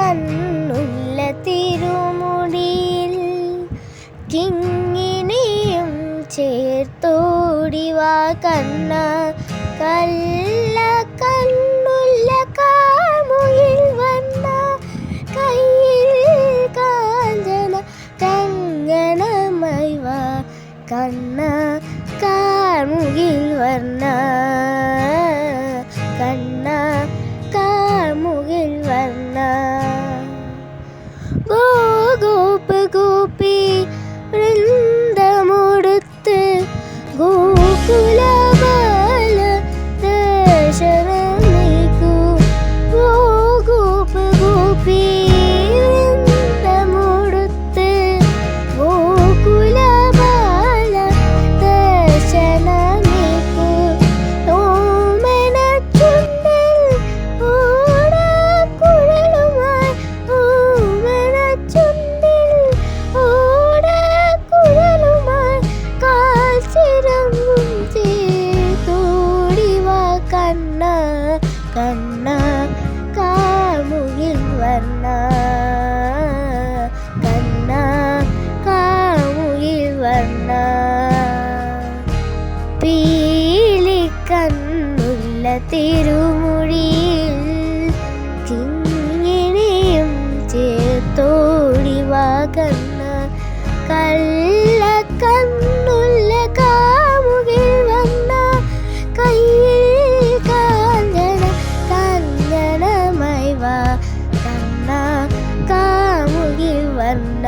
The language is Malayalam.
കണ്ണുള്ള തിരുമുടിയിൽ കിങ്ങിണിയും ചേർത്തോടിവാ കണ്ണ കള്ള കണ്ണുള്ള കാമുകിൽ വന്ന കയ്യിൽ കാഞ്ചന കങ്കണമായി വാ കണ്ണ കാമുകിൽ വർണ്ണ കണ്ണ കാമുകിൽ വർണ്ണ ഗോപ ഗോപി വൃന്ദമുടുത്ത് ഗോകുല ബാല ദർശനമേകൂ ഗോപ ഗോപി വൃന്ദമുടുത്ത് ഗോകുല ബാല ദർശനമേകൂ ഓമന ചുണ്ടിൽ ഓടക്കുഴലുമായി ഓമന ചുണ്ടിൽ ഓടക്കുഴലുമായി കാൽച്ചിറങ്ങും ചേർത്തോടിവാ കണ്ണ കണ്ണ കാമുകിൽ വർണ്ണ കണ്ണ കാമുകിൽ വർണ്ണ പീലിക്കണ്ണുള്ള തിരുമുടിയിൽ കിങ്ങിണിയും ചേർത്തോടിവാ കണ്ണ കള്ള കണ്ണുള്ള കാമുകിൽ വന്ന കയ്യിൽ കാഞ്ചന കങ്കണമായി വാ കണ്ണ കാമുകിൽ വർണ്ണ